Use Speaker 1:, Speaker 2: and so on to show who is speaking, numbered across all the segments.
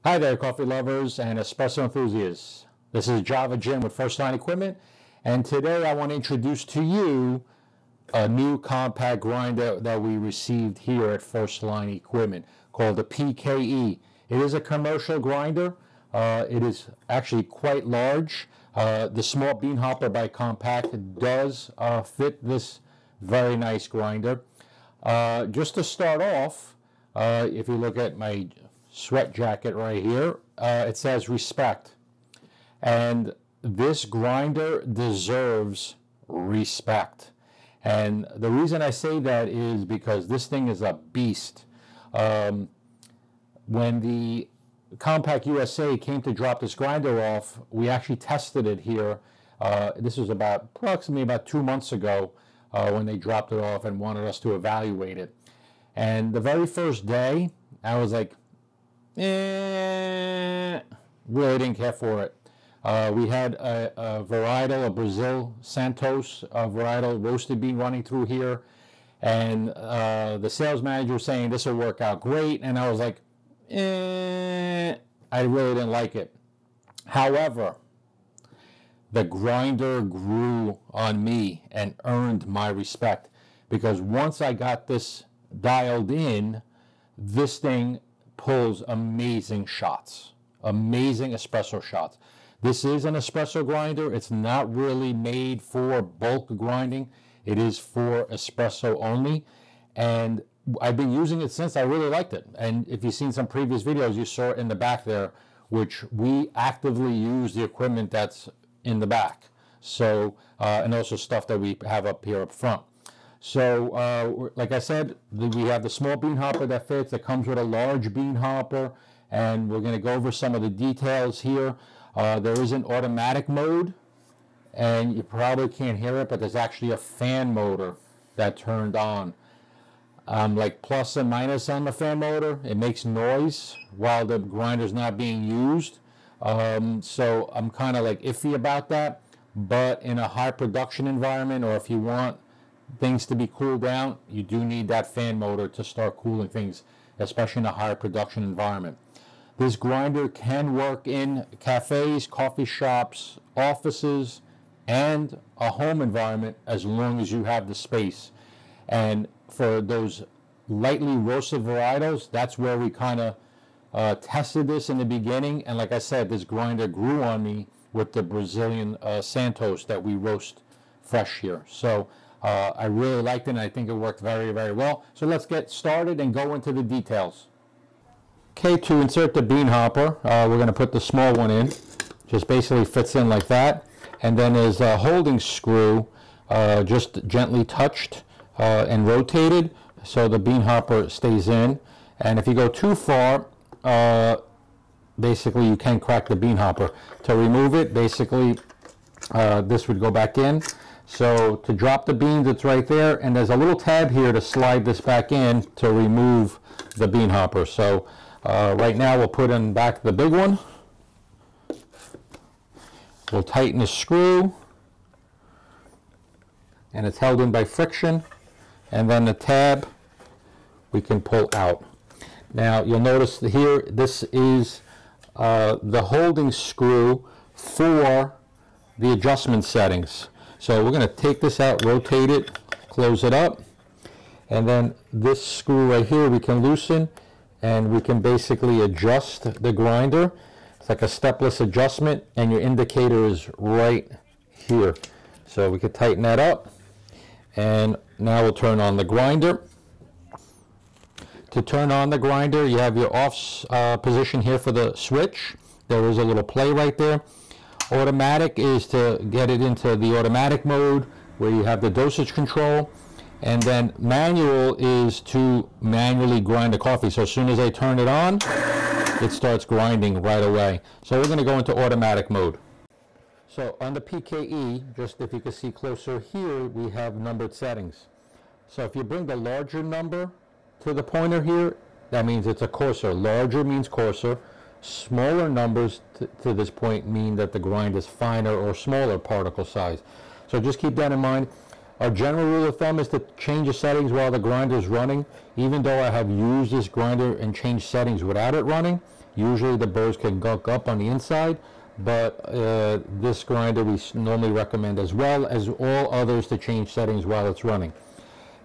Speaker 1: Hi there, coffee lovers and espresso enthusiasts. This is Java Jim with First Line Equipment, and today I want to introduce to you a new compact grinder that we received here at First Line Equipment called the PKE. It is a commercial grinder. It is actually quite large. The small bean hopper by Compak does fit this very nice grinder. Just to start off, if you look at my sweat jacket right here, it says respect, and this grinder deserves respect. And the reason I say that is because this thing is a beast. When the Compak USA came to drop this grinder off, we actually tested it here. This was approximately about 2 months ago when they dropped it off and wanted us to evaluate it. And the very first day, I was like, really didn't care for it. We had a varietal, a Brazil Santos varietal roasted bean running through here, and the sales manager was saying this will work out great, and I was like, I really didn't like it. However, the grinder grew on me and earned my respect, because once I got this dialed in, this thing pulls amazing shots, amazing espresso shots. This is an espresso grinder. It's not really made for bulk grinding. It is for espresso only, and I've been using it since. I really liked it. And if you've seen some previous videos, you saw it in the back there, which we actively use the equipment that's in the back. So, and also stuff that we have up here up front. So, like I said, we have the small bean hopper that fits. It comes with a large bean hopper, and we're going to go over some of the details here. There is an automatic mode, and you probably can't hear it, but there's actually a fan motor that turned on. Like plus and minus on the fan motor. It makes noise while the grinder's not being used. So I'm kind of like iffy about that. But in a high production environment, or if you want things to be cooled down, you do need that fan motor to start cooling things, especially in a higher production environment. This grinder can work in cafes, coffee shops, offices, and a home environment as long as you have the space. And for those lightly roasted varietals, that's where we kind of tested this in the beginning. And like I said, this grinder grew on me with the Brazilian Santos that we roast fresh here. So I really liked it, and I think it worked very, very well. So let's get started and go into the details. Okay, to insert the bean hopper, we're going to put the small one in. Just basically fits in like that. And then there's a holding screw, just gently touched and rotated, so the bean hopper stays in. And if you go too far, basically you can crack the bean hopper. To remove it, basically this would go back in. So to drop the beans, it's right there, and there's a little tab here to slide this back in to remove the bean hopper. So right now we'll put in back the big one. We'll tighten the screw, and it's held in by friction, and then the tab we can pull out. Now you'll notice here, this is the holding screw for the adjustment settings. So we're going to take this out, rotate it, close it up, and then this screw right here we can loosen, and we can basically adjust the grinder. It's like a stepless adjustment, and your indicator is right here. So we could tighten that up, and now we'll turn on the grinder. To turn on the grinder, you have your off position here for the switch. There is a little play right there. Automatic is to get it into the automatic mode where you have the dosage control, and then manual is to manually grind the coffee. So as soon as I turn it on, it starts grinding right away. So we're going to go into automatic mode. So on the PKE, just if you can see closer here, we have numbered settings. So if you bring the larger number to the pointer here, that means it's a coarser. Larger means coarser. Smaller numbers to this point mean that the grind is finer or smaller particle size. So just keep that in mind. Our general rule of thumb is to change the settings while the grinder is running. Even though I have used this grinder and changed settings without it running, Usually the burrs can gunk up on the inside, but this grinder we normally recommend, as well as all others, to change settings while it's running.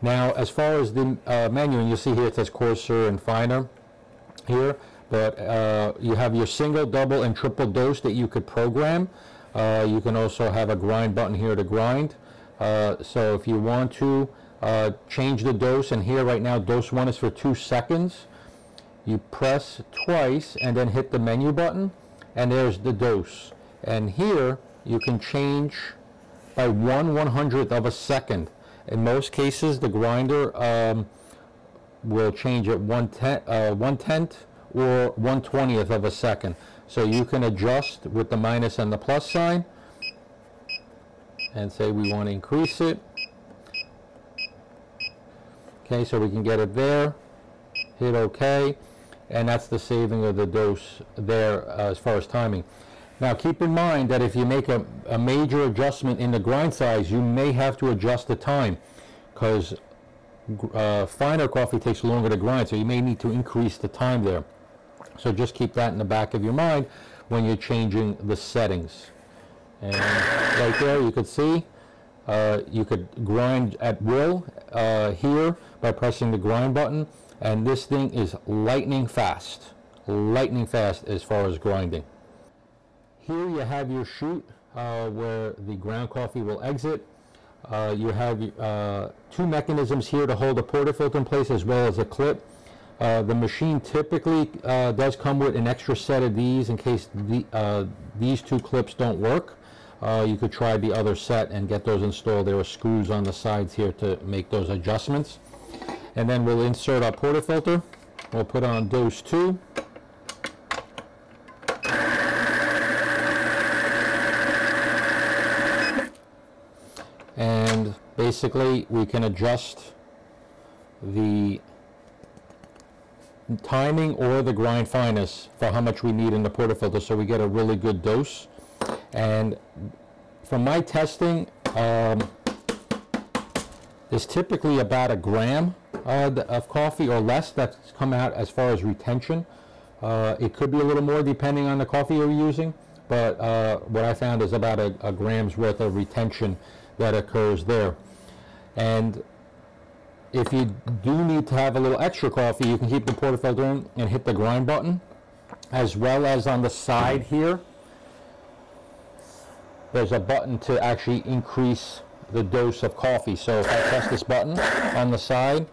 Speaker 1: Now, as far as the menu, and you'll see here it says coarser and finer here, but you have your single, double, and triple dose that you could program. You can also have a grind button here to grind. So if you want to change the dose, and here right now dose 1 is for 2 seconds, you press twice and then hit the menu button, and there's the dose. And here you can change by 1/100th of a second. In most cases, the grinder will change at 1/10 or 1/20th of a second. So you can adjust with the minus and the plus sign, and say we want to increase it. Okay, so we can get it there. Hit OK, and that's the saving of the dose there as far as timing. Now keep in mind that if you make a major adjustment in the grind size, you may have to adjust the time, because finer coffee takes longer to grind, so you may need to increase the time there. So just keep that in the back of your mind when you're changing the settings. And right there you could see you could grind at will here by pressing the grind button, and this thing is lightning fast as far as grinding. Here you have your chute where the ground coffee will exit. You have 2 mechanisms here to hold the portafilter in place, as well as a clip. The machine typically does come with an extra set of these in case these 2 clips don't work. You could try the other set and get those installed. There are screws on the sides here to make those adjustments. And then we'll insert our portafilter. We'll put on dose 2. And basically we can adjust the timing or the grind fineness for how much we need in the portafilter, so we get a really good dose. And from my testing, there's typically about 1 gram of coffee or less that's come out as far as retention. It could be a little more depending on the coffee you're using, but what I found is about a gram's worth of retention that occurs there. And if you do need to have a little extra coffee, you can keep the portafilter in and hit the grind button, as well as on the side here there's a button to actually increase the dose of coffee. So if I press this button on the side,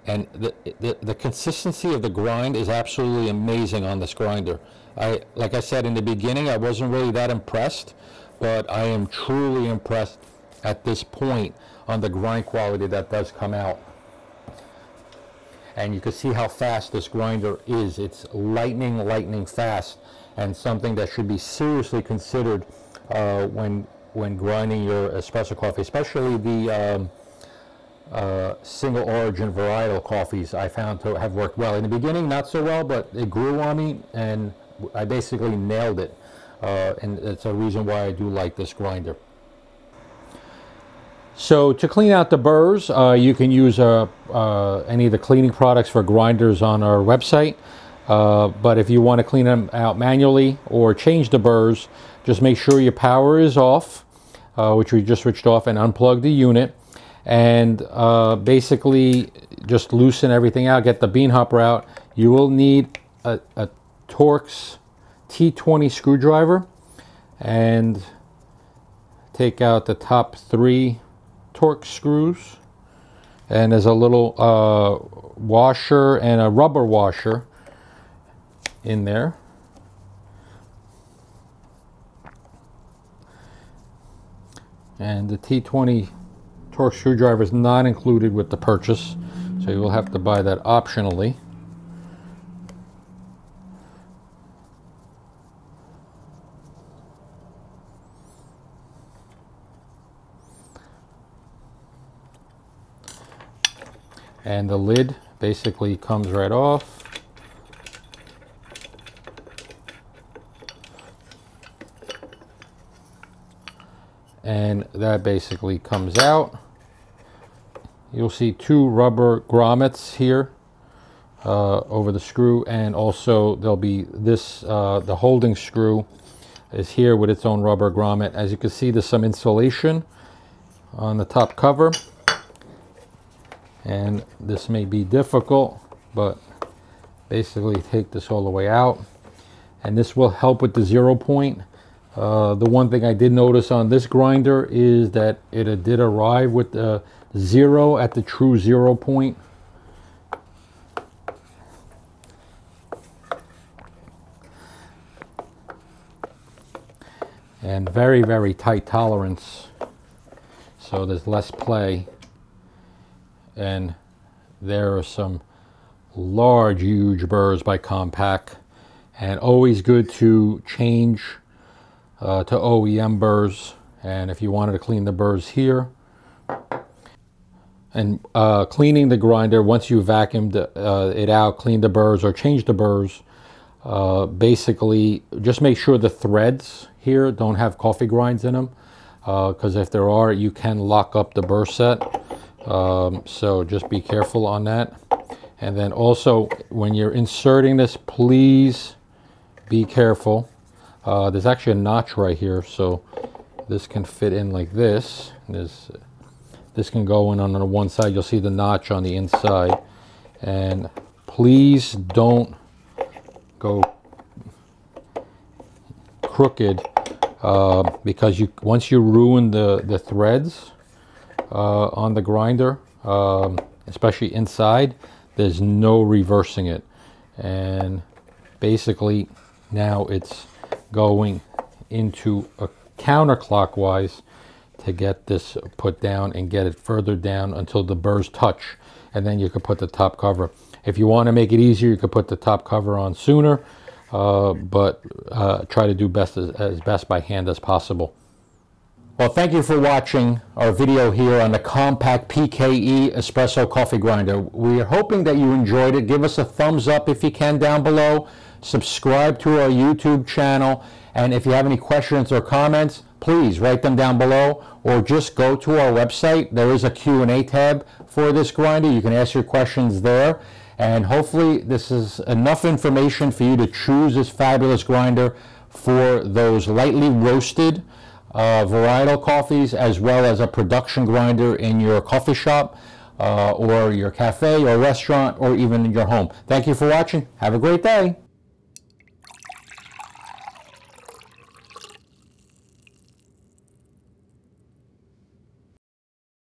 Speaker 1: and the consistency of the grind is absolutely amazing on this grinder. Like I said in the beginning, I wasn't really that impressed, but I am truly impressed at this point on the grind quality that does come out. And you can see how fast this grinder is. It's lightning fast, and something that should be seriously considered when grinding your espresso coffee, especially the single origin varietal coffees. I found to have worked well. In the beginning, not so well, but it grew on me, and I basically nailed it. And it's a reason why I do like this grinder. So to clean out the burrs, you can use any of the cleaning products for grinders on our website. But if you want to clean them out manually or change the burrs, just make sure your power is off, which we just switched off, and unplug the unit. And basically just loosen everything out, get the bean hopper out. You will need a Torx T20 screwdriver, and take out the top 3 Torx screws, and there's a little washer and a rubber washer in there. And the T20 Torx screwdriver is not included with the purchase, so you will have to buy that optionally. And the lid basically comes right off. And that basically comes out. You'll see 2 rubber grommets here over the screw, and also there'll be this, the holding screw is here with its own rubber grommet. As you can see, there's some insulation on the top cover, and this may be difficult, but basically take this all the way out, and this will help with the 0 point. The one thing I did notice on this grinder is that it did arrive with the 0 at the true 0 point. And very, very tight tolerance, so there's less play. And there are some large, huge burrs by Compak, and always good to change to OEM burrs. And if you wanted to clean the burrs here, and cleaning the grinder, once you vacuumed it out, clean the burrs or change the burrs, basically just make sure the threads here don't have coffee grinds in them, because if there are, you can lock up the burr set. So just be careful on that. And then also, when you're inserting this, please be careful. There's actually a notch right here, so this can fit in like this. This can go in on the one side. You'll see the notch on the inside. And please don't go crooked, because once you ruin the threads on the grinder, especially inside, there's no reversing it. And basically now it's going into a counterclockwise to get this put down and get it further down until the burrs touch, and then you can put the top cover. If you want to make it easier, you could put the top cover on sooner, but try to do as best by hand as possible. Well, thank you for watching our video here on the Compak PKE Espresso Coffee Grinder. We are hoping that you enjoyed it. Give us a thumbs up if you can down below. Subscribe to our YouTube channel. And if you have any questions or comments, please write them down below, or just go to our website. There is a Q&A tab for this grinder. You can ask your questions there. And hopefully this is enough information for you to choose this fabulous grinder for those lightly roasted varietal coffees, as well as a production grinder in your coffee shop or your cafe or restaurant, or even in your home. Thank you for watching. Have a great day.